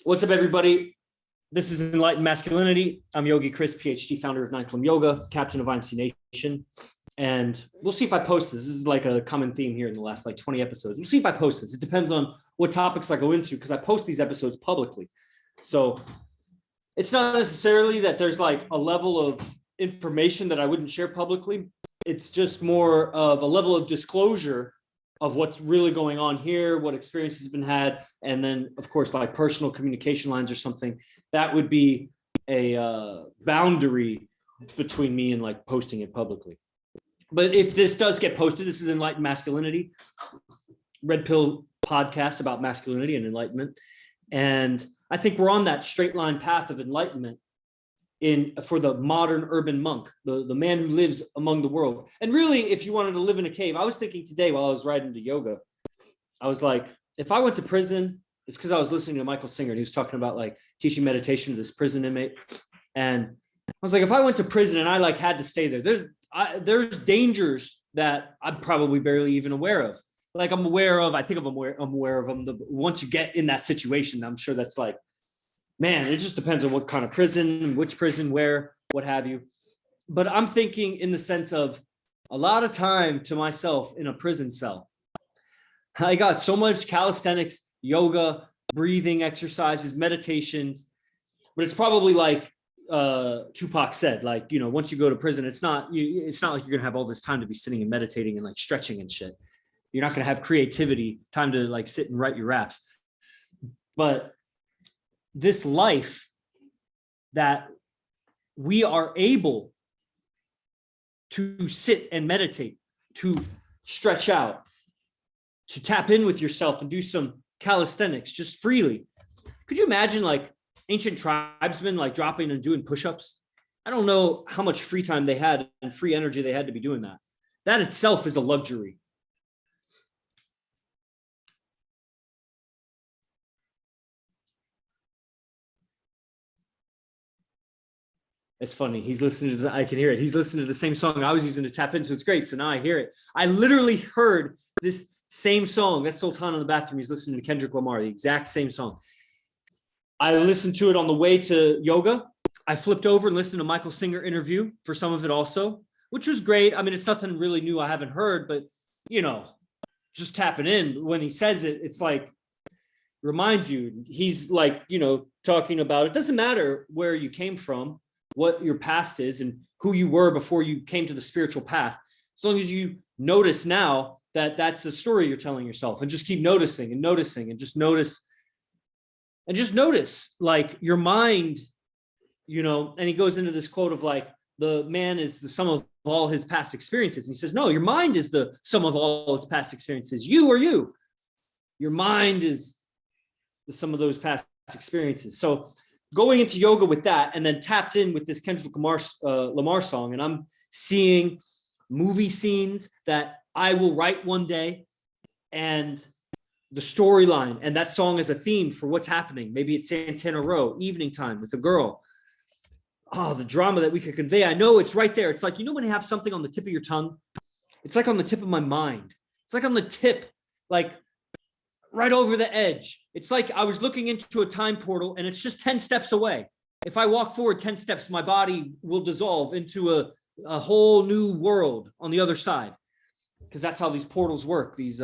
What's up, everybody? This is Enlightened Masculinity. I'm YogiChris, PhD, founder of Ninth Limb Yoga, captain of IMC Nation. And we'll see if I post this. This is like a common theme here in the last 20 episodes. We'll see if I post this. It depends on what topics I go into because I post these episodes publicly. So it's not necessarily that there's like a level of information that I wouldn't share publicly. It's just more of a level of disclosure of what's really going on here, what experience has been had, and then, of course, like personal communication lines or something. That would be a boundary between me and like posting it publicly. But if this does get posted, this is Enlightened Masculinity, Red Pill podcast about masculinity and enlightenment. And I think we're on that straight line path of enlightenment for the modern urban monk, the man who lives among the world. And really, if you wanted to live in a cave, I was thinking today while I was riding to yoga, I was like, if I went to prison, it's because I was listening to Michael Singer and he was talking about like teaching meditation to this prison inmate. And I was like, if I went to prison and I like had to stay there, there's dangers that I'm probably barely even aware of. Like I'm aware of them. Once you get in that situation, I'm sure that's like, man, it just depends on what kind of prison, which prison, where, what have you. But I'm thinking in the sense of a lot of time to myself in a prison cell. I got so much calisthenics, yoga, breathing exercises, meditations, but it's probably like Tupac said, like, you know, once you go to prison, it's not like you're going to have all this time to be sitting and meditating and like stretching and shit. You're not going to have creativity, time to like sit and write your raps. But this life that we are able to sit and meditate, to stretch out, to tap in with yourself and do some calisthenics just freely. Could you imagine like ancient tribesmen like dropping and doing push-ups? I don't know how much free time they had and free energy they had to be doing that. That itself is a luxury. It's funny. He's listening to I can hear it. He's listening to the same song I was using to tap in. So it's great. So now I hear it. I literally heard this same song. That's Sultan in the bathroom. He's listening to Kendrick Lamar, the exact same song. I listened to it on the way to yoga. I flipped over and listened to Michael Singer interview for some of it also, which was great. I mean, it's nothing really new I haven't heard, but you know, just tapping in when he says it, it's like, reminds you, he's like, you know, talking about, it doesn't matter where you came from, what your past is and who you were before you came to the spiritual path. As long as you notice now that that's the story you're telling yourself and just keep noticing and noticing and just notice like your mind, you know, and he goes into this quote of like, the man is the sum of all his past experiences. And he says, no, your mind is the sum of all its past experiences. You are you. Your mind is the sum of those past experiences. So going into yoga with that and then tapped in with this Kendrick Lamar song, and I'm seeing movie scenes that I will write one day and the storyline and that song is a theme for what's happening. Maybe it's Santana Row, evening time with a girl. Oh, the drama that we could convey. I know it's right there. It's like, you know, when you have something on the tip of your tongue, it's like on the tip of my mind. It's like on the tip, like right over the edge. It's like I was looking into a time portal and it's just 10 steps away. If I walk forward 10 steps, my body will dissolve into a whole new world on the other side. Because that's how these portals work, these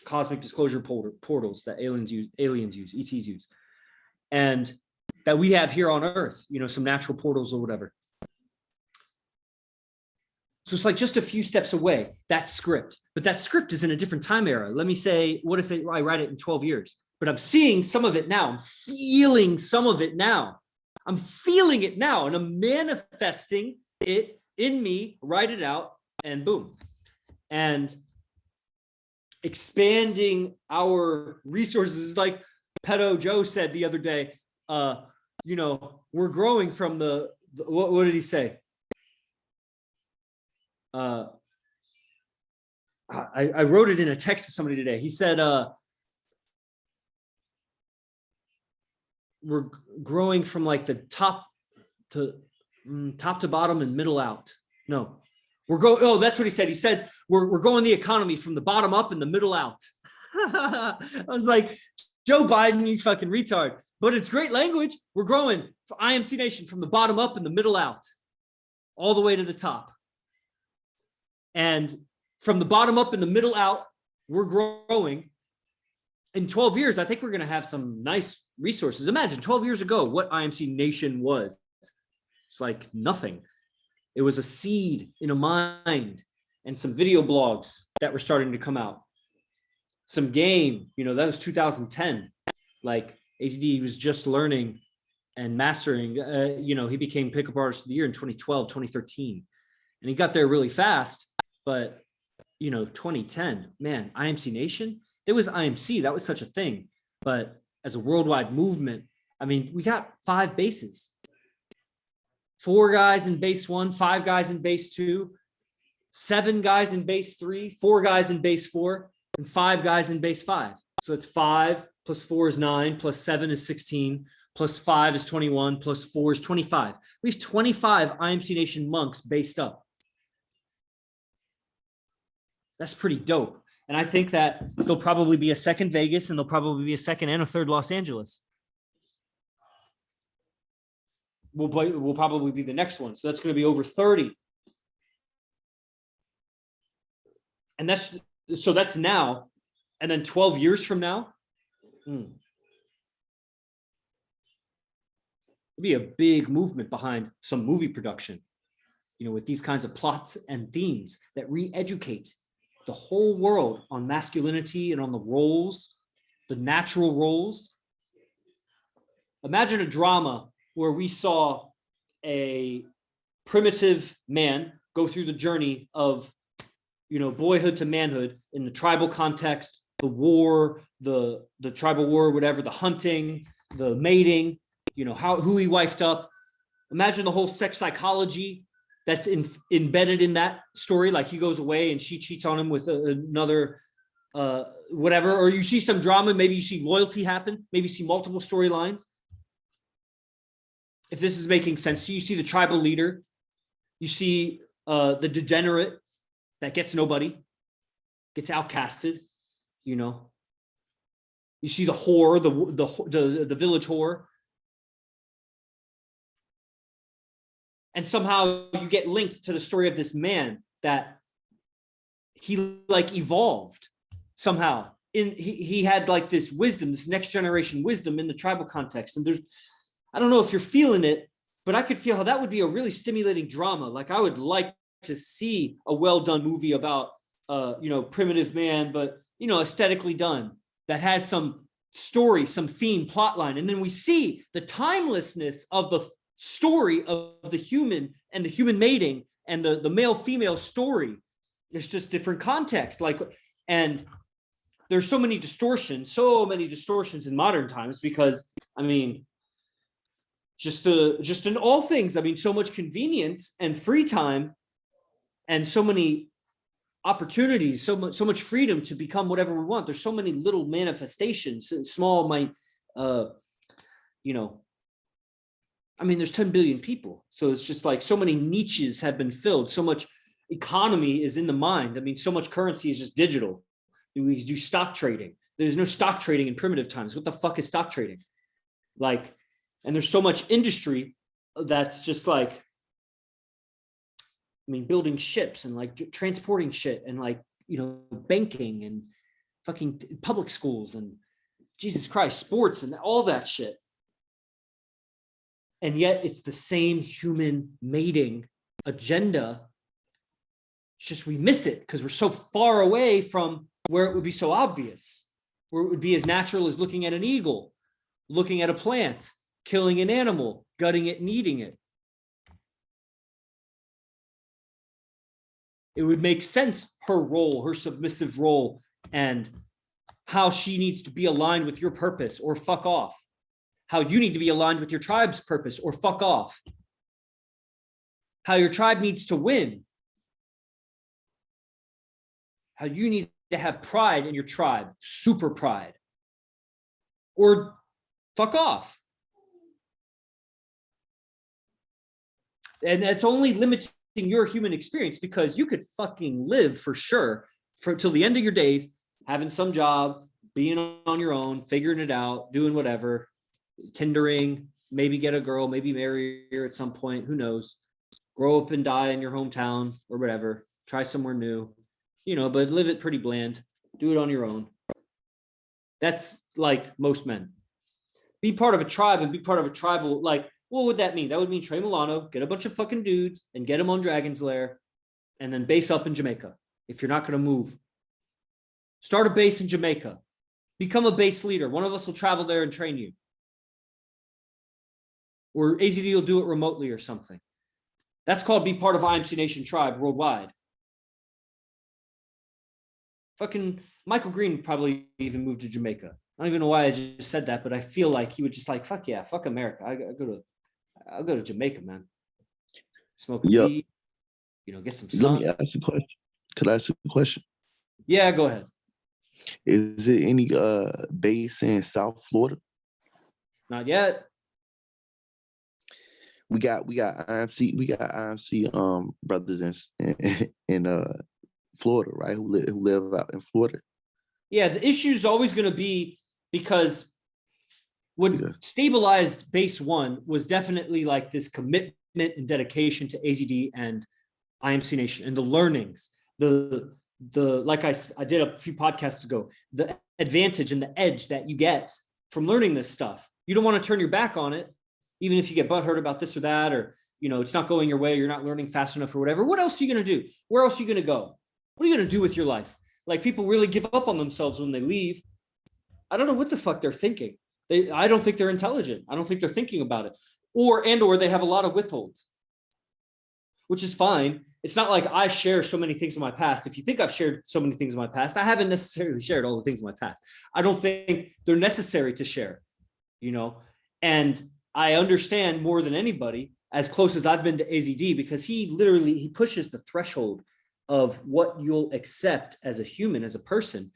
cosmic disclosure portals that aliens use, ETs use. And that we have here on Earth, you know, some natural portals or whatever. So it's like just a few steps away, that script. But that script is in a different time era. Let me say, what if I write it in 12 years? But I'm seeing some of it now. I'm feeling some of it now. I'm feeling it now. And I'm manifesting it in me, write it out, and boom. And expanding our resources, like Pedo Joe said the other day, you know, we're growing from what did he say? I wrote it in a text to somebody today. He said, we're growing from like the top to bottom and middle out. No, Oh, that's what he said. He said, we're growing the economy from the bottom up and the middle out. I was like, Joe Biden, you fucking retard. But it's great language. We're growing for IMC Nation from the bottom up and the middle out, all the way to the top. And from the bottom up and the middle out, we're growing. In 12 years, I think we're going to have some nice resources. Imagine 12 years ago what IMC Nation was. It's like nothing. It was a seed in a mind and some video blogs that were starting to come out. Some game, that was 2010. Like AZD was just learning and mastering. He became Pickup Artist of the Year in 2012, 2013. And he got there really fast. But, 2010, man, IMC Nation, there was IMC. That was such a thing. But as a worldwide movement, we got 5 bases. 4 guys in base 1, 5 guys in base 2, 7 guys in base 3, 4 guys in base 4, and 5 guys in base 5. So it's 5 plus 4 is 9, plus 7 is 16, plus 5 is 21, plus 4 is 25. We have 25 IMC Nation monks based up. That's pretty dope. And I think that there'll probably be a second Vegas, and there'll probably be a second and a third Los Angeles. Will probably be the next one. So that's going to be over 30. And that's now. And then 12 years from now, it'll be a big movement behind some movie production, with these kinds of plots and themes that re-educate the whole world on masculinity and on the roles, the natural roles. Imagine a drama where we saw a primitive man go through the journey of, boyhood to manhood in the tribal context, the war, the tribal war, whatever, the hunting, the mating, who he wifed up. Imagine the whole sex psychology that's embedded in that story. Like he goes away and she cheats on him with another whatever, or you see some drama, maybe you see loyalty happen, maybe you see multiple storylines. If this is making sense to you, you see the tribal leader, you see the degenerate that gets nobody, gets outcasted, you see the whore, the village whore. And somehow you get linked to the story of this man that he evolved somehow. He had this wisdom, this next generation wisdom in the tribal context. And I don't know if you're feeling it, but I could feel how that would be a really stimulating drama. I would like to see a well-done movie about, primitive man, but, aesthetically done, that has some story, some theme, plot line. And then we see the timelessness of the story of the human and the human mating and the male-female story. There's just different context. And there's so many distortions in modern times because, just in all things, so much convenience and free time and so many opportunities, so much freedom to become whatever we want. There's so many little manifestations, small, there's 10 billion people. So it's just so many niches have been filled. So much economy is in the mind. So much currency is just digital. We do stock trading. There's no stock trading in primitive times. What the fuck is stock trading? And there's so much industry that's just building ships and transporting shit and banking and fucking public schools and Jesus Christ, sports and all that shit. And yet it's the same human mating agenda. It's just we miss it because we're so far away from where it would be so obvious, where it would be as natural as looking at an eagle, looking at a plant, killing an animal, gutting it and eating it. It would make sense, her role, her submissive role, and how she needs to be aligned with your purpose or fuck off. How you need to be aligned with your tribe's purpose or fuck off. How your tribe needs to win. How you need to have pride in your tribe, super pride, or fuck off. And that's only limiting your human experience because you could fucking live for sure till the end of your days, having some job, being on your own, figuring it out, doing whatever, Tindering, maybe get a girl, maybe marry her at some point, who knows, grow up and die in your hometown or whatever, try somewhere new, but live it pretty bland, do it on your own. That's like most men. Be part of a tribe and be part of a tribal, like, what would that mean? That would mean Trey Milano, get a bunch of fucking dudes and get them on Dragon's Lair and then base up in Jamaica. If you're not going to move, start a base in Jamaica, become a base leader. One of us will travel there and train you. Or AZD will do it remotely or something. That's called be part of IMC Nation tribe worldwide. Fucking Michael Green probably even moved to Jamaica. I don't even know why I just said that, but I feel like he would just like, fuck yeah, fuck America. I'll go to Jamaica, man. Smoke weed, get some sun. Let me ask you a question. Could I ask you a question? Yeah, go ahead. Is there any base in South Florida? Not yet. We got IMC brothers in Florida, right? Who live out in Florida. Yeah, the issue is always going to be because what stabilized base one was definitely like this commitment and dedication to AZD and IMC Nation and the learnings, the like I did a few podcasts ago, the advantage and the edge that you get from learning this stuff. You don't want to turn your back on it, even if you get butthurt about this or that, or it's not going your way, you're not learning fast enough or whatever. What else are you going to do? Where else are you going to go? What are you going to do with your life? Like, people really give up on themselves when they leave. I don't know what the fuck they're thinking. I don't think they're intelligent. I don't think they're thinking about it. Or they have a lot of withholds, which is fine. It's not like I share so many things in my past. If you think I've shared so many things in my past, I haven't necessarily shared all the things in my past. I don't think they're necessary to share, and I understand more than anybody, as close as I've been to AZD, because he pushes the threshold of what you'll accept as a human, as a person.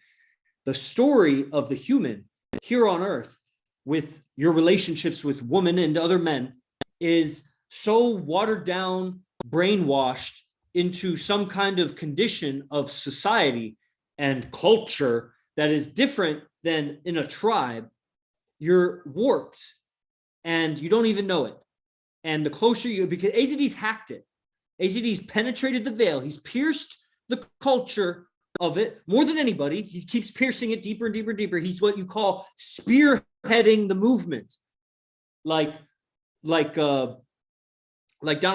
The story of the human here on earth with your relationships with women and other men is so watered down, brainwashed into some kind of condition of society and culture that is different than in a tribe. You're warped and you don't even know it. And the closer because AZD's hacked it. AZD's penetrated the veil. He's pierced the culture of it more than anybody. He keeps piercing it deeper and deeper and deeper. He's what you call spearheading the movement. Like Donald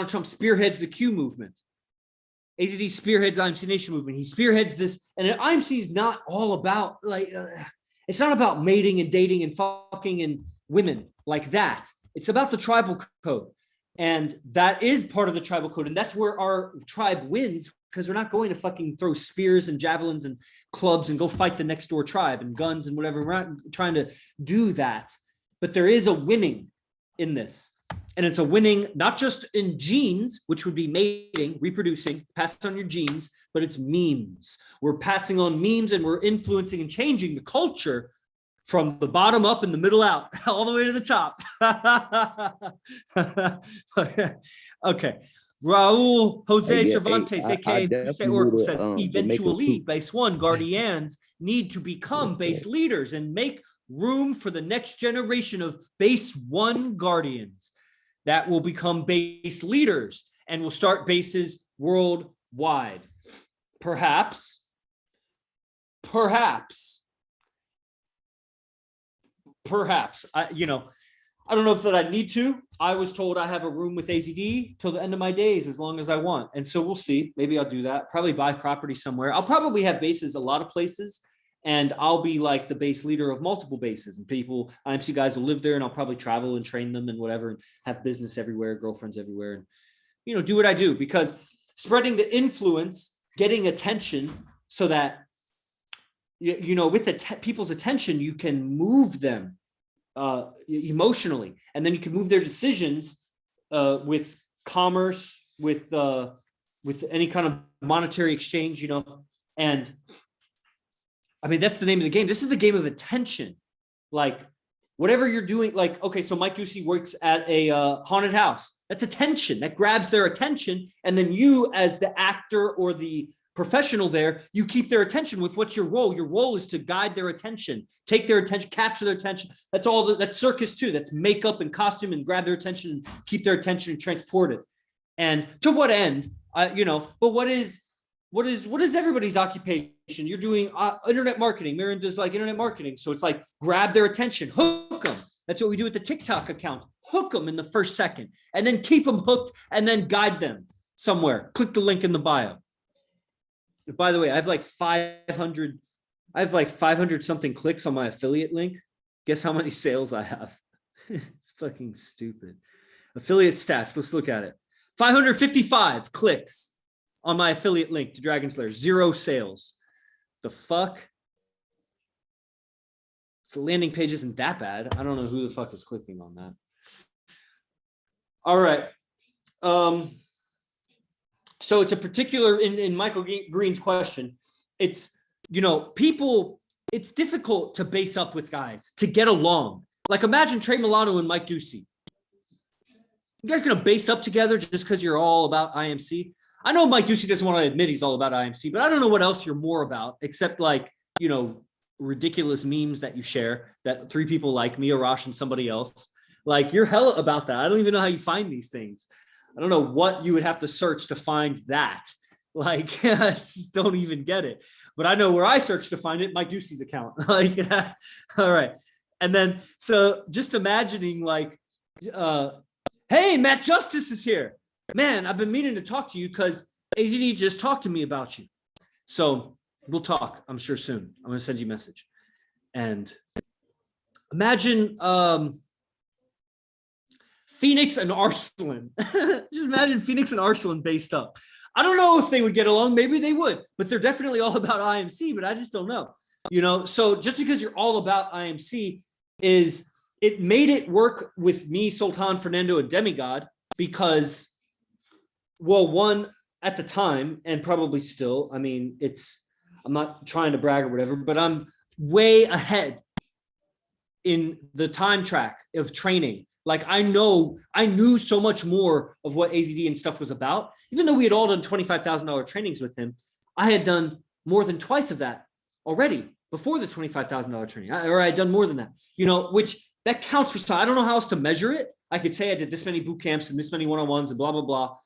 Trump spearheads the Q movement. AZD spearheads IMC Nation movement. He spearheads this, and IMC is not all about it's not about mating and dating and fucking and women like that. It's about the tribal code. And that is part of the tribal code. And that's where our tribe wins, because we're not going to fucking throw spears and javelins and clubs and go fight the next door tribe and guns and whatever. We're not trying to do that. But there is a winning in this. And it's a winning, not just in genes, which would be mating, reproducing, passed on your genes, but it's memes. We're passing on memes and we're influencing and changing the culture from the bottom up and the middle out, all the way to the top. Okay. Raul Jose Cervantes, aka Puse Oracle, says eventually base one guardians need to become base leaders and make room for the next generation of base one guardians that will become base leaders and will start bases worldwide. Perhaps. I don't know if that I need to. I was told I have a room with AZD till the end of my days, as long as I want. And so we'll see. Maybe I'll do that. Probably buy property somewhere. I'll probably have bases a lot of places, and I'll be like the base leader of multiple bases, and IMC guys will live there, and I'll probably travel and train them and whatever, and have business everywhere, girlfriends everywhere, and do what I do, because spreading the influence, getting attention, so that with the people's attention, you can move them emotionally, and then you can move their decisions with commerce, with any kind of monetary exchange, and I mean, that's the name of the game. This is the game of attention. Like, whatever you're doing, like, okay, so Mike Ducey works at a haunted house. That's attention. That grabs their attention, and then you, as the actor or the professional there, you keep their attention with what's your role. Your role is to guide their attention, take their attention, capture their attention. That's all. That's circus too. That's makeup and costume and grab their attention and keep their attention and transport it. And to what end? But what is everybody's occupation? You're doing internet marketing. Miriam does like internet marketing. So it's like grab their attention, hook them. That's what we do with the TikTok account. Hook them in the first second and then keep them hooked and then guide them somewhere. Click the link in the bio. By the way, I have like 500 something clicks on my affiliate link. Guess how many sales I have? It's fucking stupid. Affiliate stats. Let's look at it. 555 clicks on my affiliate link to Dragon Slayer. 0 sales. The fuck? So the landing page isn't that bad. I don't know who the fuck is clicking on that. All right. So it's a particular in Michael Green's question. It's, people, it's difficult to base up with guys to get along. Like imagine Trey Milano and Mike Ducey. You guys gonna base up together just because you're all about IMC? I know Mike Ducey doesn't want to admit he's all about IMC, but I don't know what else you're more about except like, ridiculous memes that you share that 3 people like me, Arash, and somebody else. Like you're hella about that. I don't even know how you find these things. I don't know what you would have to search to find that. Like, I just don't even get it. But I know where I search to find it, Mike Ducey's account. Like, all right. And then, so just imagining like, hey, Matt Justice is here. Man, I've been meaning to talk to you because AZD just talked to me about you. So we'll talk, I'm sure soon. I'm going to send you a message. And imagine Phoenix and Arslan. Just imagine Phoenix and Arslan based up. I don't know if they would get along. Maybe they would, but they're definitely all about IMC, but I just don't know. So just because you're all about IMC it made it work with me, Sultan, Fernando, and Demigod because, well, one, at the time, and probably still, I'm not trying to brag or whatever, but I'm way ahead in the time track of training. Like I knew so much more of what AZD and stuff was about. Even though we had all done $25,000 trainings with him, I had done more than twice of that already before the $25,000 training, or I had done more than that, which that counts for some. I don't know how else to measure it. I could say I did this many boot camps and this many one-on-ones and blah, blah, blah,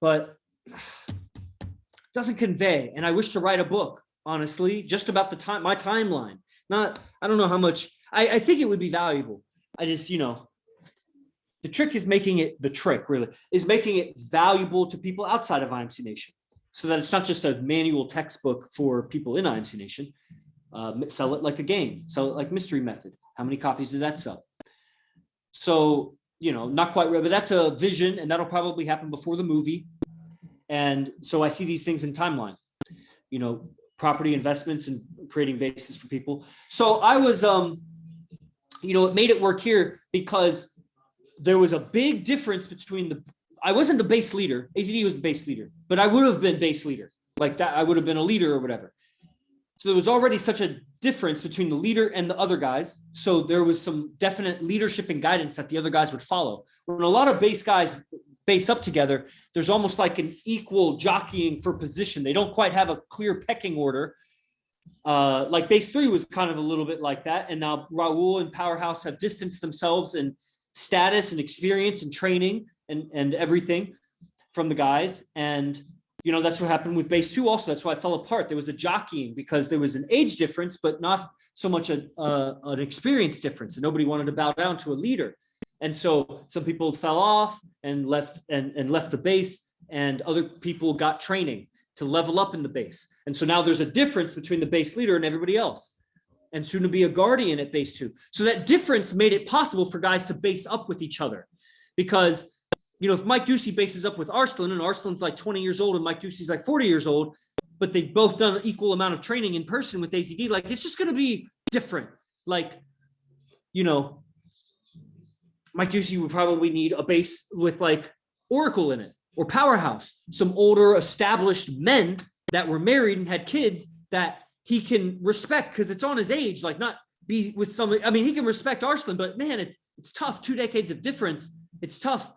but it doesn't convey. And I wish to write a book, honestly, just about my timeline. I don't know how much, I think it would be valuable. I just, the trick is making it valuable to people outside of IMC Nation so that it's not just a manual textbook for people in IMC Nation. Sell it like a game, sell it like Mystery Method. How many copies did that sell? So, not quite right, but that's a vision and that'll probably happen before the movie. And so I see these things in timeline, property investments and creating bases for people. So I was, it made it work here because there was a big difference between I wasn't the base leader. AZD was the base leader, but I would have been base leader like that. I would have been a leader or whatever. So there was already such a difference between the leader and the other guys. So there was some definite leadership and guidance that the other guys would follow. When a lot of base guys base up together, there's almost like an equal jockeying for position. They don't quite have a clear pecking order. Like base 3 was kind of a little bit like that. And now Raul and Powerhouse have distanced themselves in status and experience and training and everything from the guys. And, that's what happened with base 2 also. That's why it fell apart. There was a jockeying because there was an age difference, but not so much an experience difference. And nobody wanted to bow down to a leader. And so some people fell off and left the base, and other people got training to level up in the base. And so now there's a difference between the base leader and everybody else, and soon to be a guardian at base 2. So that difference made it possible for guys to base up with each other because, if Mike Ducey bases up with Arslan and Arslan's like 20 years old and Mike Ducey's like 40 years old, but they've both done an equal amount of training in person with AZD, like it's just going to be different. Like, Mike Ducey would probably need a base with like Oracle in it or Powerhouse, some older established men that were married and had kids that he can respect because it's on his age, like not be with somebody. He can respect Arslan, but man, it's tough. 2 decades of difference. It's tough.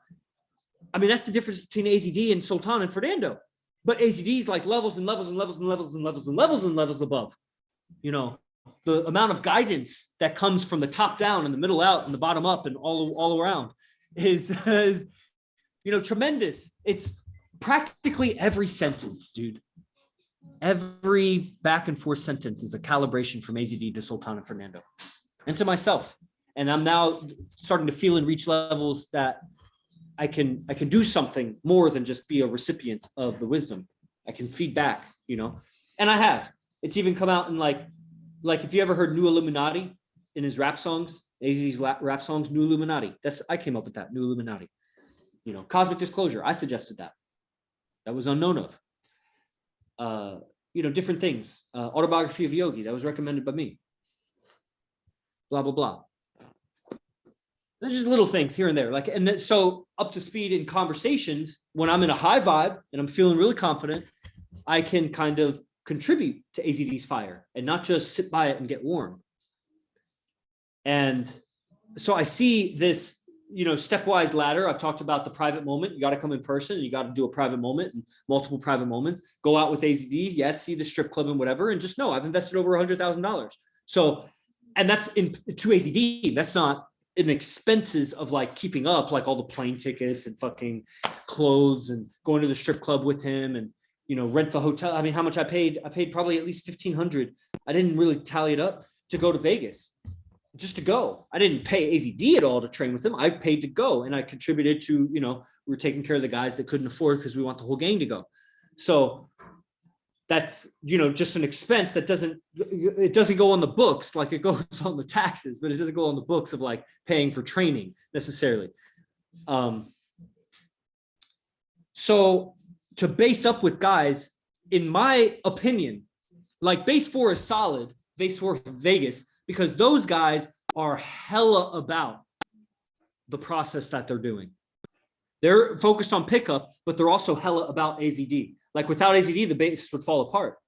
That's the difference between AZD and Sultan and Fernando. But AZD is like levels and levels and levels and levels and levels and levels and levels above. You know, the amount of guidance that comes from the top down and the middle out and the bottom up and all around is you know, tremendous. It's practically every sentence, dude. Every back and forth sentence is a calibration from AZD to Sultan and Fernando and to myself. And I'm now starting to feel and reach levels that I can do something more than just be a recipient of the wisdom. I can feed back, you know, and I have. It's even come out in like if you ever heard New Illuminati in his rap songs, AZ's rap songs, New Illuminati. I came up with that, New Illuminati. You know, Cosmic Disclosure. I suggested that. That was unknown of. You know, different things. Autobiography of Yogi. That was recommended by me. Blah blah blah. There's just little things here and there. Like, and then, so up to speed in conversations, when I'm in a high vibe and I'm feeling really confident, I can kind of contribute to AZD's fire and not just sit by it and get warm. And so I see this, you know, stepwise ladder. I've talked about the private moment. You got to come in person and you got to do a private moment and multiple private moments. Go out with AZD. Yes, see the strip club and whatever. And just know I've invested over $100,000. So, and that's to AZD. That's not in expenses of like keeping up, like all the plane tickets and fucking clothes and going to the strip club with him and, you know, rent the hotel. I mean, how much I paid probably at least $1,500. I didn't really tally it up to go to Vegas, just to go. I didn't pay AZD at all to train with him. I paid to go, and I contributed to, you know, we were taking care of the guys that couldn't afford because we want the whole gang to go. So that's, you know, just an expense that doesn't go on the books like it goes on the taxes, but it doesn't go on the books of like paying for training necessarily. So to base up with guys, in my opinion, like base 4 is solid, base 4 Vegas, because those guys are hella about the process that they're doing. They're focused on pickup, but they're also hella about AZD. Like without AZD, the base would fall apart.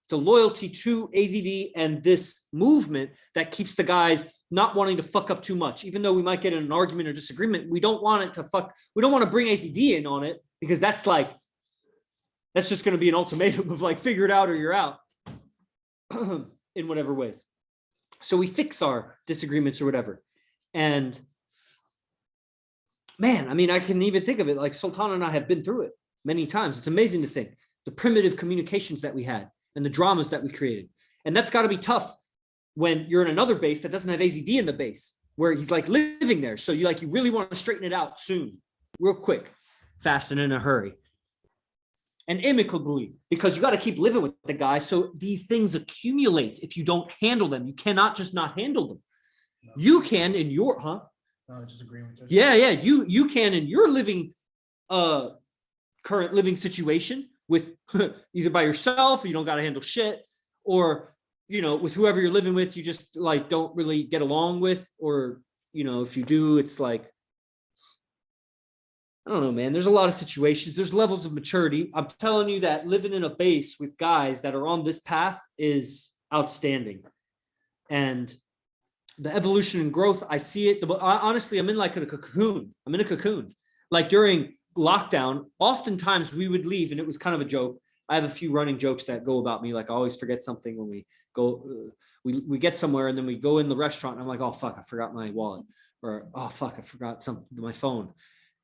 It's a loyalty to AZD and this movement that keeps the guys not wanting to fuck up too much. Even though we might get in an argument or disagreement, we don't want it to fuck. We don't want to bring AZD in on it because that's just going to be an ultimatum of like, figure it out or you're out in whatever ways. So we fix our disagreements or whatever. And man, I mean, I can even think of it like Sultan and I have been through it many times. It's amazing to think the primitive communications that we had and the dramas that we created. And that's got to be tough when you're in another base that doesn't have AZD in the base, where he's like living there. So you really want to straighten it out soon, real quick, fast and in a hurry. And amicably, because you got to keep living with the guy. So these things accumulate if you don't handle them. You cannot just not handle them. No. You can in your, No, I just agree with you. Yeah. You can in your living, current living situation with either by yourself, or you don't got to handle shit, or, you know, with whoever you're living with, you just like don't really get along with, or, you know, if you do, it's like, I don't know, man. There's a lot of situations. There's levels of maturity. I'm telling you that living in a base with guys that are on this path is outstanding. And the evolution and growth, I see it. Honestly, I'm in like a cocoon. I'm in a cocoon. Like during lockdown, oftentimes we would leave, and it was kind of a joke. I have a few running jokes that go about me. Like I always forget something when we go, we get somewhere and then we go in the restaurant and I'm like, oh, fuck, I forgot my wallet, or, oh, fuck, I forgot my phone.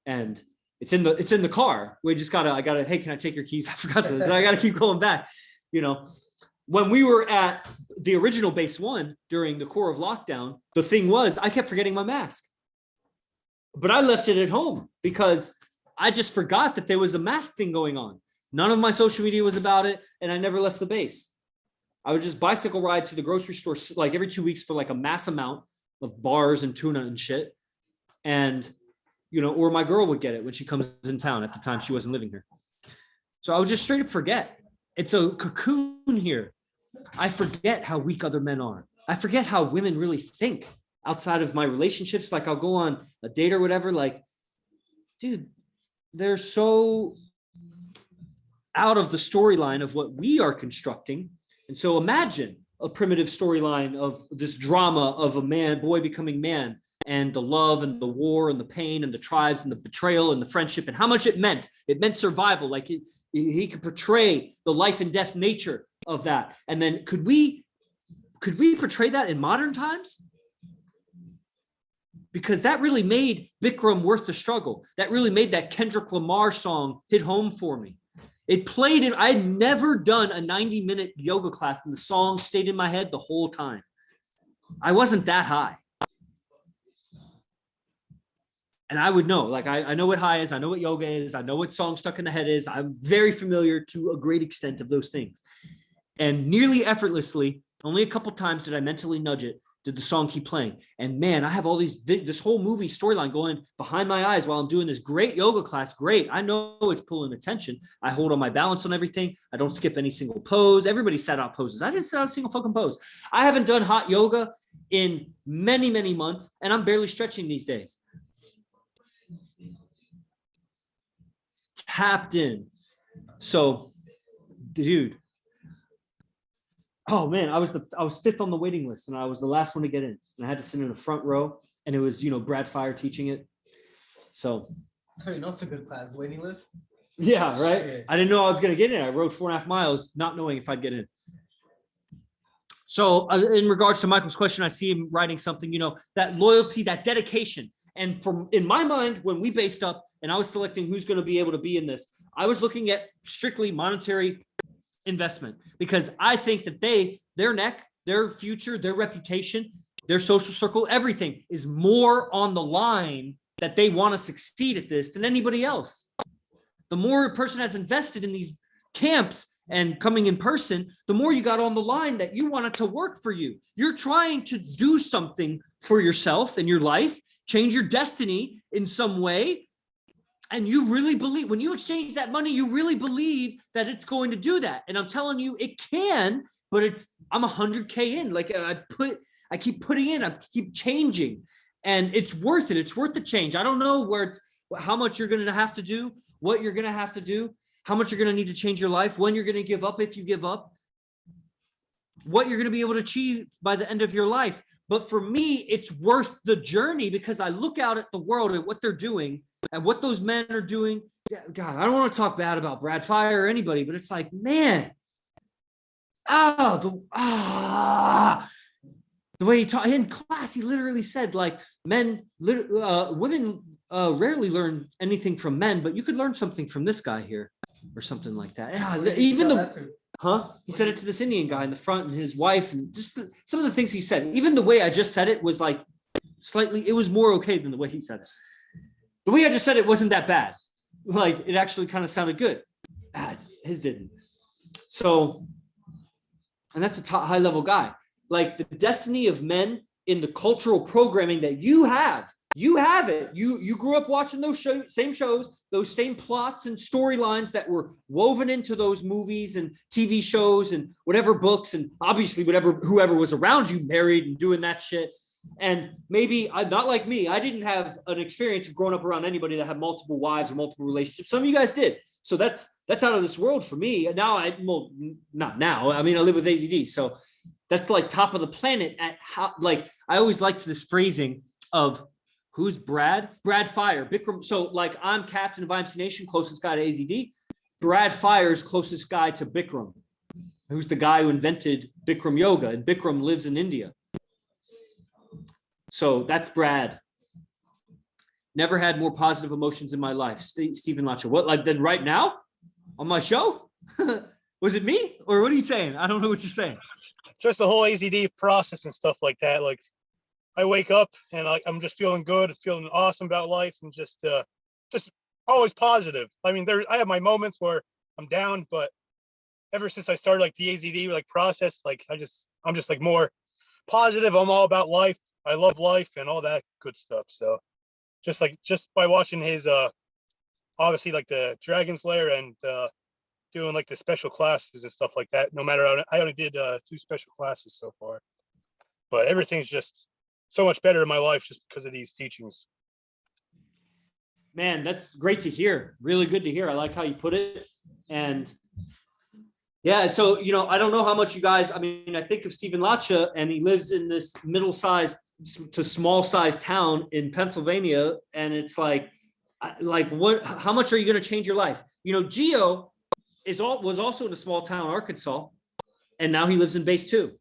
And it's in the car. We just gotta, hey, can I take your keys? I forgot something. I gotta keep going back. You know, when we were at the original base 1 during the core of lockdown, the thing was I kept forgetting my mask, but I left it at home because I just forgot that there was a mask thing going on. None of my social media was about it. And I never left the base. I would just bicycle ride to the grocery store like every 2 weeks for like a mass amount of bars and tuna and shit. And, you know, or my girl would get it when she comes in town. At the time, she wasn't living here. So I would just straight up forget. It's a cocoon here. I forget how weak other men are. I forget how women really think outside of my relationships. Like I'll go on a date or whatever. Like, dude, they're so out of the storyline of what we are constructing. And so imagine a primitive storyline of this drama of a boy becoming man and the love and the war and the pain and the tribes and the betrayal and the friendship and how much it meant. It meant survival. Like he could portray the life and death nature of that. And then could we portray that in modern times? Because that really made Bikram worth the struggle. That really made that Kendrick Lamar song hit home for me. It played in, I had never done a 90-minute yoga class and the song stayed in my head the whole time. I wasn't that high. And I would know, like, I know what high is. I know what yoga is. I know what song stuck in the head is. I'm very familiar to a great extent of those things. And nearly effortlessly, only a couple times did I mentally nudge it, did the song keep playing. And man, I have all this whole movie storyline going behind my eyes while I'm doing this great yoga class. Great. I know it's pulling attention. I hold on my balance on everything. I don't skip any single pose. Everybody sat out poses. I didn't sit out a single fucking pose. I haven't done hot yoga in many, many months, and I'm barely stretching these days. Tapped in. So, dude. Oh man, I was fifth on the waiting list, and I was the last one to get in. And I had to sit in the front row, and it was Brad Fire teaching it. So it's a good class, waiting list. Yeah, right. Shit. I didn't know I was gonna get in. I rode 4.5 miles, not knowing if I'd get in. So in regards to Michael's question, I see him writing something. That loyalty, that dedication, and in my mind, when we based up, and I was selecting who's going to be able to be in this, I was looking at strictly monetary investment, because I think that their neck, their future, their reputation, their social circle, everything is more on the line that they want to succeed at this than anybody else. The more a person has invested in these camps and coming in person, the more you got on the line that you want it to work for you. You're trying to do something for yourself and your life, change your destiny in some way. And you really believe, when you exchange that money, you really believe that it's going to do that. And I'm telling you, it can, but I'm 100K in. Like I keep putting in, I keep changing, and it's worth it. It's worth the change. I don't know how much you're going to have to do, what you're going to have to do, how much you're going to need to change your life, when you're going to give up, if you give up, what you're going to be able to achieve by the end of your life. But for me, it's worth the journey, because I look out at the world and what they're doing and what those men are doing. God, I don't want to talk bad about Brad Fire or anybody, but it's like, man, the way he taught in class, he literally said, like, women rarely learn anything from men, but you could learn something from this guy here, or something like that. Yeah, he said it to this Indian guy in the front, and his wife, and just some of the things he said. Even the way I just said it was like it was more okay than the way he said it. The way I just said it wasn't that bad. Like, it actually kind of sounded good. His didn't. So, and that's a high level guy. Like, the destiny of men in the cultural programming that you have it. You grew up watching those same shows, those same plots and storylines that were woven into those movies and TV shows and whatever books, and obviously whoever was around you married and doing that shit. And maybe not like me, I didn't have an experience of growing up around anybody that had multiple wives or multiple relationships. Some of you guys did. So that's out of this world for me. Now not now. I mean, I live with AZD. So that's like top of the planet at how, like, I always liked this phrasing of who's Brad Fire, Bikram. So like, I'm captain of IMC Nation, closest guy to AZD. Brad Fire's closest guy to Bikram, who's the guy who invented Bikram yoga, and Bikram lives in India. So that's Brad. Never had more positive emotions in my life. Stephen Lacha. What, like, then right now on my show? Was it me, or what are you saying? I don't know what you're saying. Just the whole AZD process and stuff like that. Like, I wake up and I'm just feeling good, feeling awesome about life, and just always positive. I mean, I have my moments where I'm down, but ever since I started like the AZD like process, like I'm just like more positive. I'm all about life. I love life and all that good stuff. So just by watching his obviously like the Dragon Slayer and doing like the special classes and stuff like that. No matter I only did 2 special classes so far, but everything's just so much better in my life just because of these teachings. Man, that's great to hear. Really good to hear. I like how you put it. And yeah, so, I don't know how much you guys, I mean, I think of Stephen Lacha, and he lives in this middle-sized to small size town in Pennsylvania, and it's like what? How much are you going to change your life? You know, Gio was also in a small town, Arkansas, and now he lives in Base 2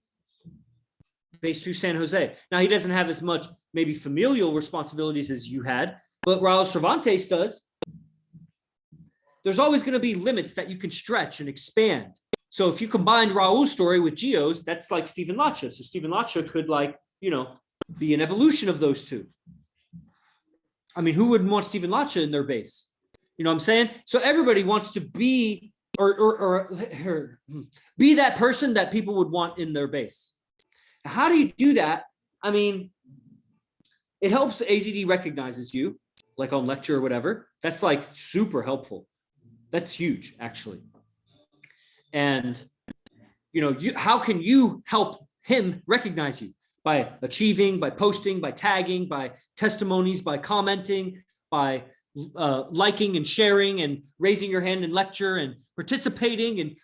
San Jose. Now he doesn't have as much maybe familial responsibilities as you had, but Raul Cervantes does. There's always going to be limits that you can stretch and expand. So if you combined Raul's story with Gio's, that's like Stephen Lacha. So Stephen Lacha could be an evolution of those two. I mean, who wouldn't want Stephen Lacha in their base? You know what I'm saying? So everybody wants to be or be that person that people would want in their base. How do you do that? I mean, it helps AZD recognizes you, like on lecture or whatever. That's like super helpful. That's huge, actually. And, how can you help him recognize you? By achieving, by posting, by tagging, by testimonies, by commenting, by liking and sharing and raising your hand in lecture and participating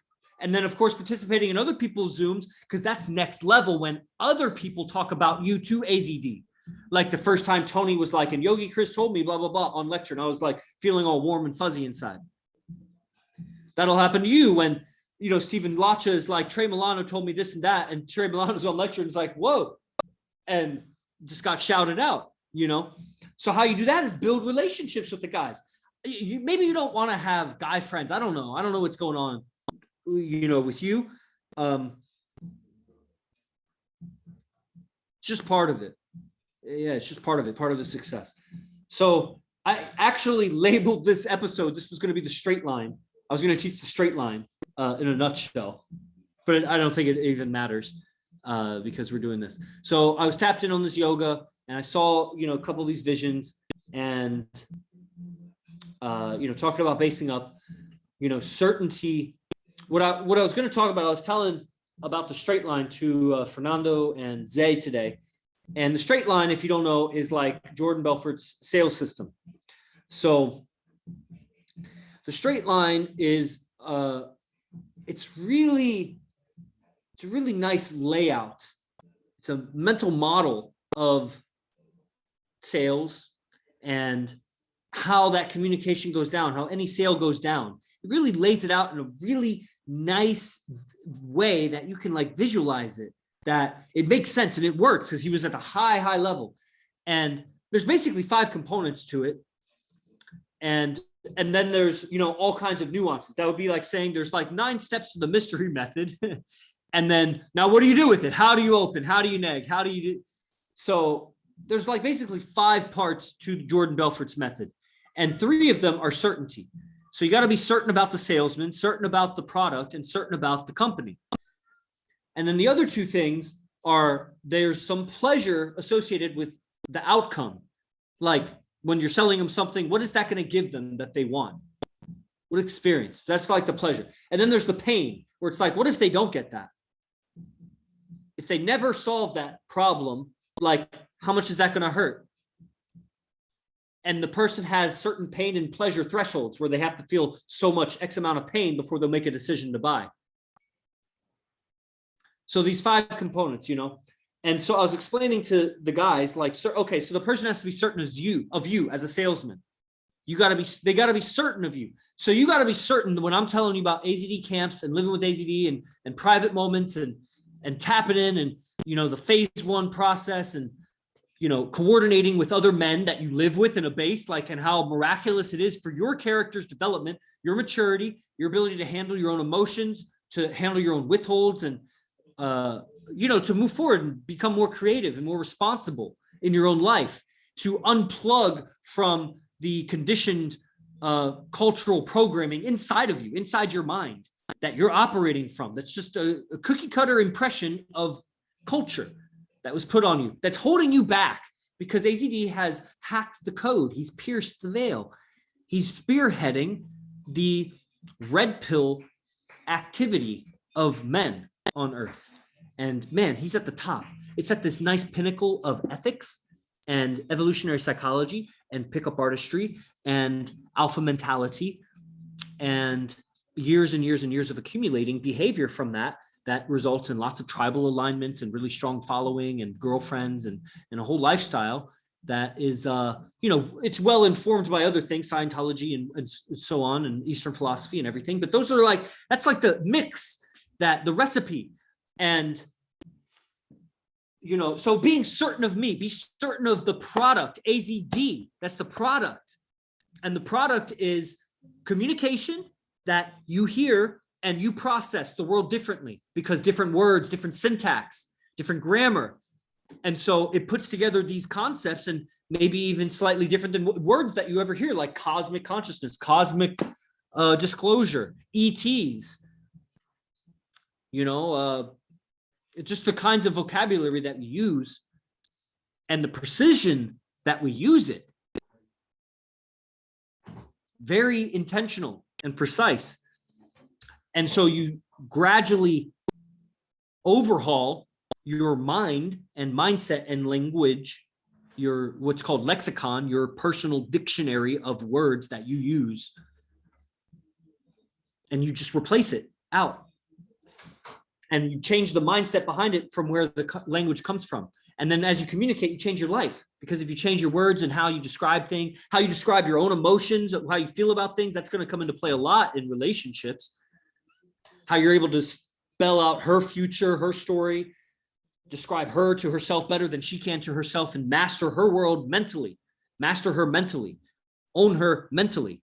and then, of course, participating in other people's Zooms, because that's next level when other people talk about you to AZD. Like the first time Tony was like, and YogiChris told me blah, blah, blah on lecture. And I was like feeling all warm and fuzzy inside. That'll happen to you when, Stephen Lacha is like, Trey Milano told me this and that. And Trey Milano's on lecture and it's like, whoa. And just got shouted out, So how you do that is build relationships with the guys. Maybe you don't want to have guy friends. I don't know what's going on, with you. It's just part of it. Yeah, it's just part of it, part of the success. So I actually labeled this episode, this was going to be the straight line. I was going to teach the straight line in a nutshell, but I don't think it even matters because we're doing this. So I was tapped in on this yoga and I saw, a couple of these visions and, talking about basing up, certainty. What I was going to talk about, I was telling about the straight line to Fernando and Zay today. And the straight line, if you don't know, is like Jordan Belfort's sales system. So the straight line is it's a really nice layout. It's a mental model of sales and how that communication goes down, how any sale goes down. It really lays it out in a really nice way that you can like visualize it, that it makes sense and it works because he was at a high level. And there's basically 5 components to it. And then there's, all kinds of nuances. That would be like saying there's like 9 steps to the mystery method. And then now what do you do with it? How do you open? How do you neg? How do you do? So there's like basically 5 parts to Jordan Belfort's method. And 3 of them are certainty. So you got to be certain about the salesman, certain about the product, and certain about the company. And then the other 2 things are there's some pleasure associated with the outcome. Like when you're selling them something, what is that going to give them that they want? What experience? That's like the pleasure. And then there's the pain where it's like, what if they don't get that? If they never solve that problem, like how much is that going to hurt? And the person has certain pain and pleasure thresholds where they have to feel so much X amount of pain before they'll make a decision to buy. So these 5 components, and so I was explaining to the guys like, okay, so the person has to be certain of you as a salesman. They got to be certain of you. So you got to be certain when I'm telling you about AZD camps and living with AZD and private moments and tapping in and, the phase 1 process and, coordinating with other men that you live with in a base, like, and how miraculous it is for your character's development, your maturity, your ability to handle your own emotions, to handle your own withholds and, to move forward and become more creative and more responsible in your own life, to unplug from the conditioned cultural programming inside of you, inside your mind that you're operating from. That's just a cookie cutter impression of culture that was put on you that's holding you back because AZD has hacked the code. He's pierced the veil. He's spearheading the red pill activity of men on earth. And man, he's at the top. It's at this nice pinnacle of ethics and evolutionary psychology and pickup artistry and alpha mentality and years and years and years of accumulating behavior from that that results in lots of tribal alignments and really strong following and girlfriends and a whole lifestyle that is, it's well informed by other things, Scientology and so on, and Eastern philosophy and everything. But those are that's like the mix, that the recipe. And, so being certain of me, be certain of the product, AZD, that's the product. And the product is communication that you hear and you process the world differently, because different words, different syntax, different grammar. And so it puts together these concepts, and maybe even slightly different than words that you ever hear, like cosmic consciousness, cosmic disclosure, ETs, just the kinds of vocabulary that we use and the precision that we use it. Very intentional and precise. And so you gradually overhaul your mind and mindset and language, your what's called lexicon, your personal dictionary of words that you use, and you just replace it out. And you change the mindset behind it from where the language comes from. And then as you communicate, you change your life, because if you change your words and how you describe things, how you describe your own emotions, how you feel about things, that's going to come into play a lot in relationships. How you're able to spell out her future, her story, describe her to herself better than she can to herself, and master her world mentally, master her mentally, own her mentally.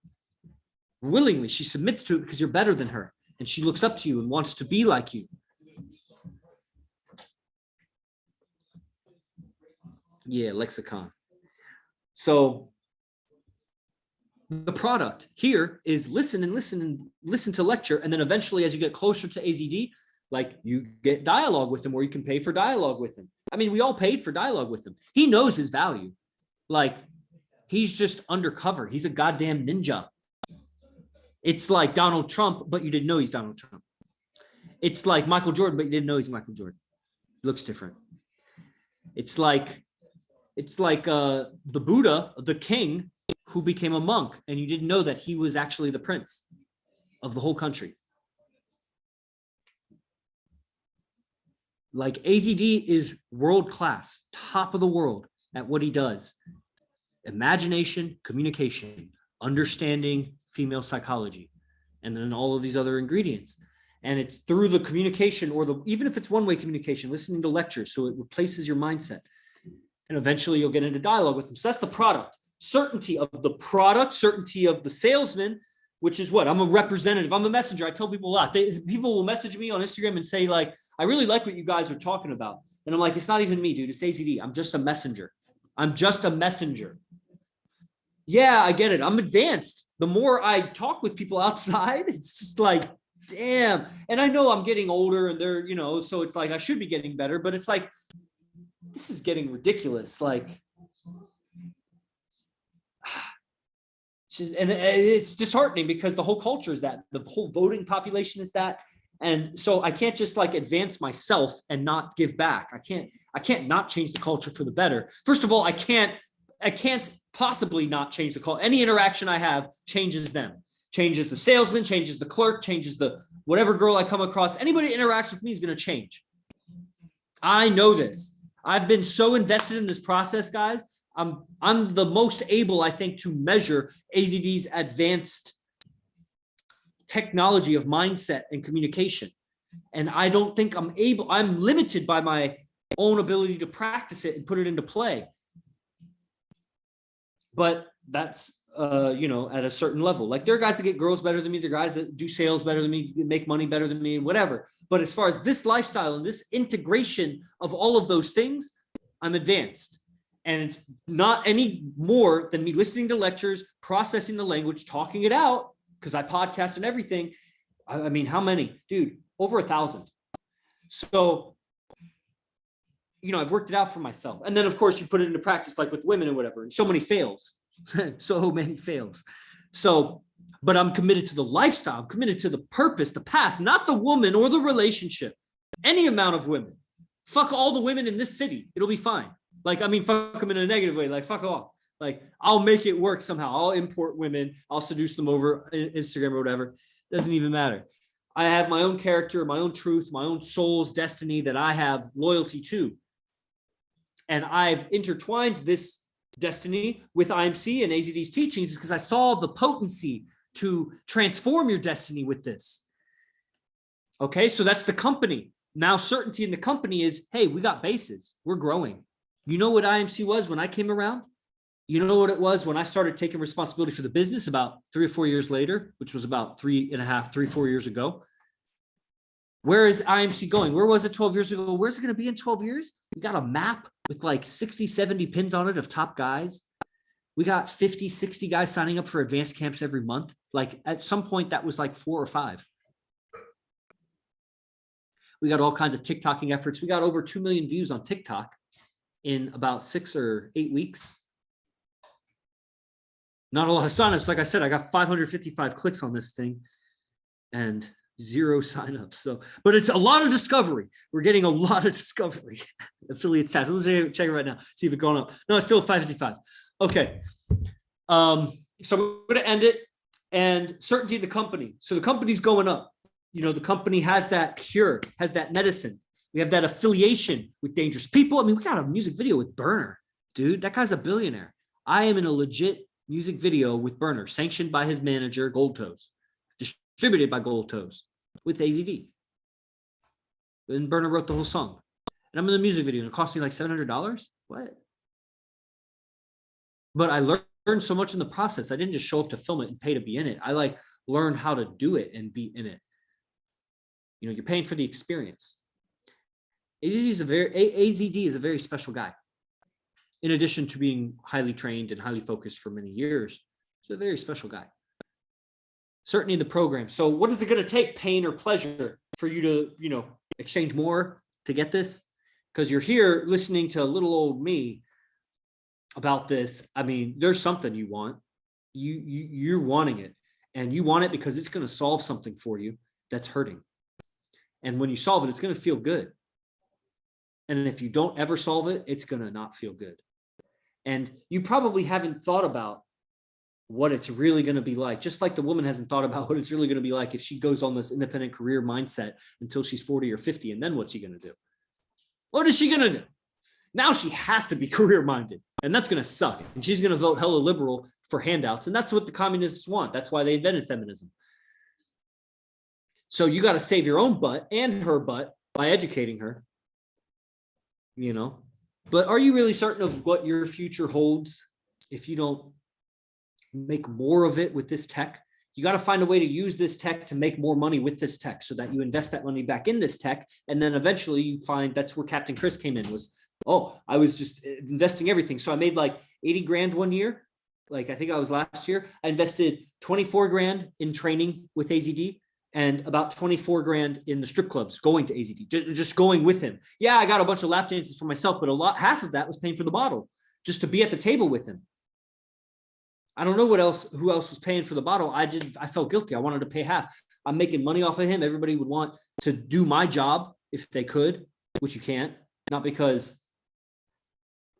Willingly, she submits to it because you're better than her, and she looks up to you and wants to be like you. Yeah, lexicon. So the product here is listen to lecture. And then eventually, as you get closer to AZD, you get dialogue with him, or you can pay for dialogue with him. I mean, we all paid for dialogue with him. He knows his value. He's just undercover. He's a goddamn ninja. It's like Donald Trump, but you didn't know he's Donald Trump. It's like Michael Jordan, but you didn't know he's Michael Jordan. Looks different. It's like the Buddha, the king, who became a monk, and you didn't know that he was actually the prince of the whole country. AZD is world-class, top of the world at what he does. Imagination, communication, understanding female psychology, and then all of these other ingredients. And it's through the communication, or even if it's one-way communication, listening to lectures, so it replaces your mindset. And eventually you'll get into dialogue with them. So that's the product. Certainty of the product, certainty of the salesman, which is what? I'm a representative. I'm a messenger. I tell people a lot. People will message me on Instagram and say, I really like what you guys are talking about. And I'm like, it's not even me, dude. It's AZD. I'm just a messenger. Yeah, I get it. I'm advanced. The more I talk with people outside, it's just damn. And I know I'm getting older, and they're, so it's I should be getting better, but it's this is getting ridiculous. And it's disheartening, because the whole culture is that, the whole voting population is that. And so I can't just advance myself and not give back. I can't not change the culture for the better. First of all, I can't possibly not change the culture. Any interaction I have changes them, changes the salesman, changes the clerk, changes the whatever girl I come across. Anybody that interacts with me is going to change. I know this. I've been so invested in this process, guys. I'm the most able, I think, to measure AZD's advanced technology of mindset and communication. And I don't think I'm limited by my own ability to practice it and put it into play. But that's, at a certain level. There are guys that get girls better than me. There are guys that do sales better than me, make money better than me, whatever. But as far as this lifestyle and this integration of all of those things, I'm advanced. And it's not any more than me listening to lectures, processing the language, talking it out, because I podcast and everything. I mean, how many? Dude, over 1,000. So, I've worked it out for myself. And then, of course, you put it into practice, with women and whatever. And so many fails. So many fails. So, but I'm committed to the lifestyle. I'm committed to the purpose, the path, not the woman or the relationship. Any amount of women. Fuck all the women in this city. It'll be fine. Fuck them in a negative way. Fuck off. I'll make it work somehow. I'll import women. I'll seduce them over Instagram or whatever. Doesn't even matter. I have my own character, my own truth, my own soul's destiny that I have loyalty to. And I've intertwined this destiny with IMC and AZD's teachings because I saw the potency to transform your destiny with this. Okay, so that's the company. Now, certainty in the company is, hey, we got bases. We're growing. You know what IMC was when I came around? You know what it was when I started taking responsibility for the business about 3 or 4 years later, which was about 4 years ago. Where is IMC going? Where was it 12 years ago? Where's it going to be in 12 years? We got a map with like 60, 70 pins on it of top guys. We got 50, 60 guys signing up for advanced camps every month. Like at some point that was like 4 or 5. We got all kinds of TikToking efforts. We got over 2 million views on TikTok in about 6 or 8 weeks. Not a lot of signups. Like I said, I got 555 clicks on this thing and 0 signups. So, but it's a lot of discovery. We're getting a lot of discovery. Affiliate stats. Let's check it right now. See if it's going up. No, it's still 555. Okay. So we're going to end it. And certainty of the company. So the company's going up. You know, the company has that cure, has that medicine. We have that affiliation with dangerous people. I mean, we got a music video with Burner, dude. That guy's a billionaire. I am in a legit music video with Burner, sanctioned by his manager, Gold Toes, distributed by Gold Toes with AZD. And Burner wrote the whole song. And I'm in the music video and it cost me like $700. What? But I learned so much in the process. I didn't just show up to film it and pay to be in it. I like learned how to do it and be in it. You know, you're paying for the experience. AZD is a very special guy. In addition to being highly trained and highly focused for many years, he's a very special guy. Certainly in the program. So what is it going to take, pain or pleasure, for you to, you know, exchange more to get this? Because you're here listening to little old me about this. I mean, there's something you want. You're wanting it. And you want it because it's going to solve something for you that's hurting. And when you solve it, it's going to feel good. And if you don't ever solve it, it's going to not feel good. And you probably haven't thought about what it's really going to be like. Just like the woman hasn't thought about what it's really going to be like if she goes on this independent career mindset until she's 40 or 50. And then what's she going to do? What is she going to do? Now she has to be career minded, and that's going to suck. And she's going to vote hella liberal for handouts. And that's what the communists want. That's why they invented feminism. So you got to save your own butt and her butt by educating her, you know. But are you really certain of what your future holds if you don't make more of it with this tech? You got to find a way to use this tech to make more money with this tech so that you invest that money back in this tech. And then eventually you find that's where Captain Chris came in, was, oh, I was just investing everything. So I made like 80 grand one year. Like, I think I was last year. I invested 24 grand in training with AZD. And about 24 grand in the strip clubs going to AZD, just going with him. Yeah, I got a bunch of lap dances for myself, but half of that was paying for the bottle, just to be at the table with him. I don't know who else was paying for the bottle. I felt guilty. I wanted to pay half. I'm making money off of him. Everybody would want to do my job if they could, which you can't, not because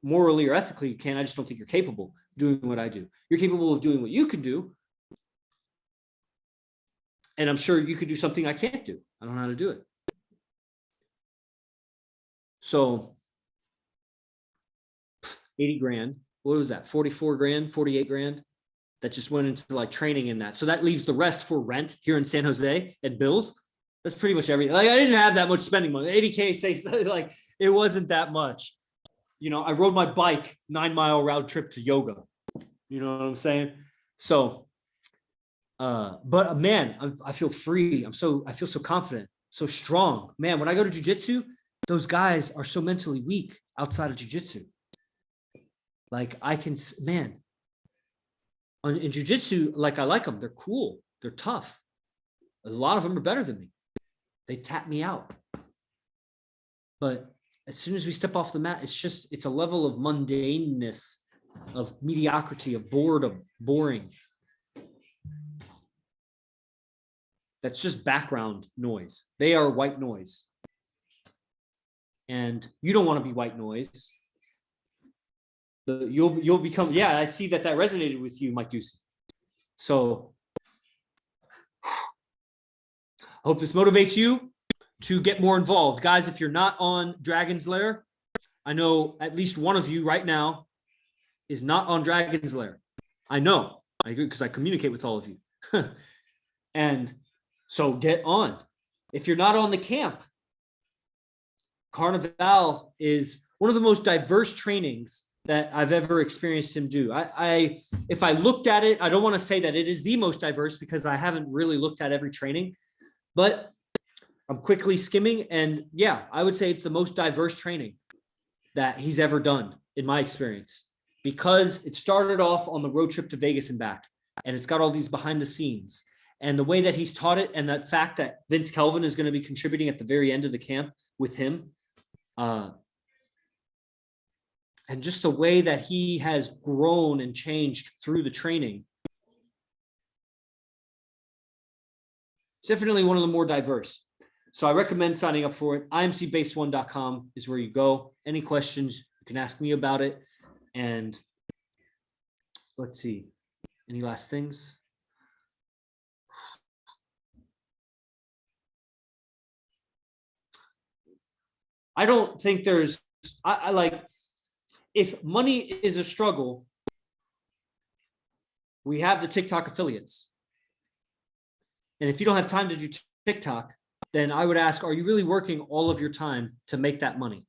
morally or ethically you can't. I just don't think you're capable of doing what I do. You're capable of doing what you can do. And I'm sure you could do something I can't do. I don't know how to do it. So 80 grand. What was that? 44 grand, 48 grand that just went into like training in that. So that leaves the rest for rent here in San Jose and bills. That's pretty much everything. Like, I didn't have that much spending money. 80K, say, like, it wasn't that much. You know, I rode my bike 9-mile round trip to yoga. You know what I'm saying? So, but man, I feel free. I feel so confident, so strong, man. When I go to jujitsu, those guys are so mentally weak outside of jujitsu. Like, I can, man, in jujitsu, like, I like them. They're cool. They're tough. A lot of them are better than me. They tap me out. But as soon as we step off the mat, it's a level of mundaneness, of mediocrity, of boredom, boring. That's just background noise. They are white noise. And you don't want to be white noise. You'll become, yeah, I see that resonated with you, Mike Ducey. So Hope this motivates you to get more involved. Guys, if you're not on Dragon's Lair, I know at least one of you right now is not on Dragon's Lair. I know, I agree, because I communicate with all of you. And so get on. If you're not on the camp, Carnival is one of the most diverse trainings that I've ever experienced him do. If I looked at it, I don't want to say that it is the most diverse because I haven't really looked at every training, but I'm quickly skimming. And yeah, I would say it's the most diverse training that he's ever done in my experience, because it started off on the road trip to Vegas and back, and it's got all these behind the scenes and the way that he's taught it. And the fact that Vince Kelvin is going to be contributing at the very end of the camp with him. And just the way that he has grown and changed through the training. It's definitely one of the more diverse. So I recommend signing up for it. IMCbase1.com is where you go. Any questions, you can ask me about it. And let's see, any last things? I don't think there's, I like, if money is a struggle, we have the TikTok affiliates. And if you don't have time to do TikTok, then I would ask, are you really working all of your time to make that money?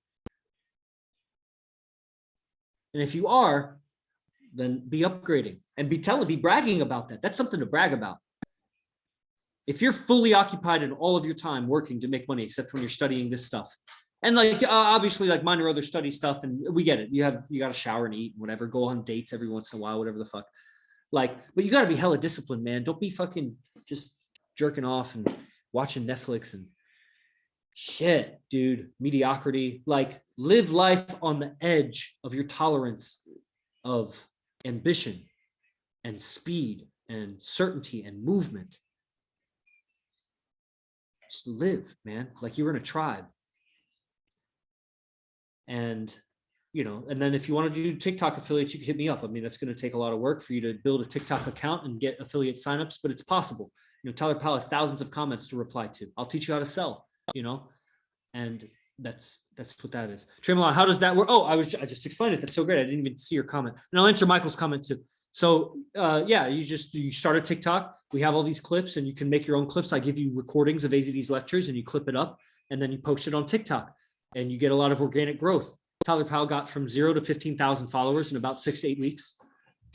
And if you are, then be upgrading and be bragging about that. That's something to brag about. If you're fully occupied in all of your time working to make money, except when you're studying this stuff, and like, obviously like minor other study stuff, and we get it. You got to shower and eat and whatever, go on dates every once in a while, whatever the fuck. Like, but you got to be hella disciplined, man. Don't be fucking just jerking off and watching Netflix and shit, dude. Mediocrity. Like, live life on the edge of your tolerance of ambition and speed and certainty and movement. Just live, man, like you were in a tribe. And, you know, and then if you want to do TikTok affiliates, you can hit me up. I mean, that's going to take a lot of work for you to build a TikTok account and get affiliate signups, but it's possible. You know, Tyler Powell has thousands of comments to reply to. I'll teach you how to sell, you know, and that's what that is. Tremolon, how does that work? Oh, I just explained it. That's so great. I didn't even see your comment. And I'll answer Michael's comment too. So yeah, you start a TikTok. We have all these clips and you can make your own clips. I give you recordings of AZD's lectures and you clip it up and then you post it on TikTok. And you get a lot of organic growth. Tyler Powell got from 0 to 15,000 followers in about 6 to 8 weeks.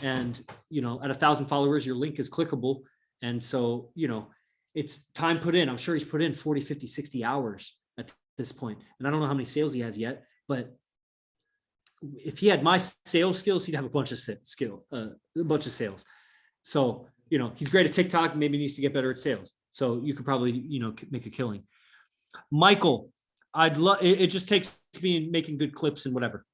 And, you know, at 1,000 followers, your link is clickable. And so, you know, it's time put in. I'm sure he's put in 40, 50, 60 hours at this point. And I don't know how many sales he has yet, but if he had my sales skills, he'd have a bunch of sales. So, you know, he's great at TikTok, maybe needs to get better at sales. So you could probably, you know, make a killing. Michael, I'd love, it just takes me making good clips and whatever.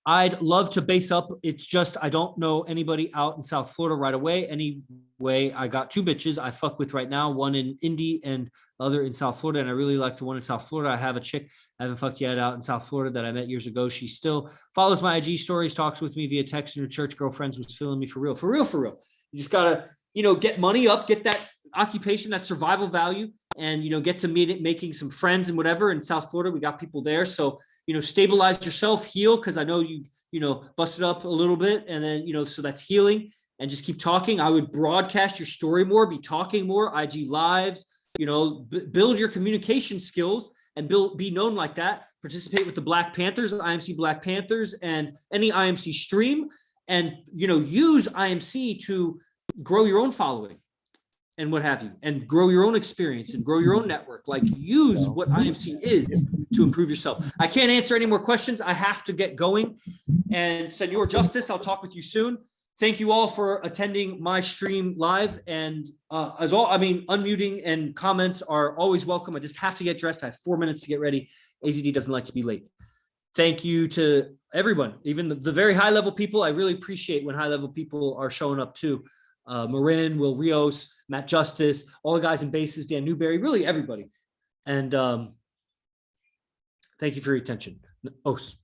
I'd love to base up. It's just, I don't know anybody out in South Florida right away. Anyway, I got 2 bitches I fuck with right now, one in Indy and other in South Florida. And I really like the one in South Florida. I have a chick I haven't fucked yet out in South Florida that I met years ago. She still follows my IG stories, talks with me via text, and her church girlfriends was feeling me for real. You just gotta, you know, get money up, get that occupation, that survival value, and, you know, get to making some friends and whatever. In South Florida, we got people there. So, you know, stabilize yourself, heal. Cause I know you know, busted up a little bit and then, you know, so that's healing, and just keep talking. I would broadcast your story more, be talking more, IG lives, you know, build your communication skills and be known like that. Participate with the Black Panthers, IMC Black Panthers, and any IMC stream, and, you know, use IMC to grow your own following and what have you, and grow your own experience and grow your own network. Like, use what IMC is to improve yourself. I can't answer any more questions. I have to get going. And Senor Justice, I'll talk with you soon. Thank you all for attending my stream live. And unmuting and comments are always welcome. I just have to get dressed. I have 4 minutes to get ready. AZD doesn't like to be late. Thank you to everyone, even the very high level people. I really appreciate when high level people are showing up too. Marin, Will Rios, Matt Justice, all the guys in bases, Dan Newberry, really everybody. And thank you for your attention. Os.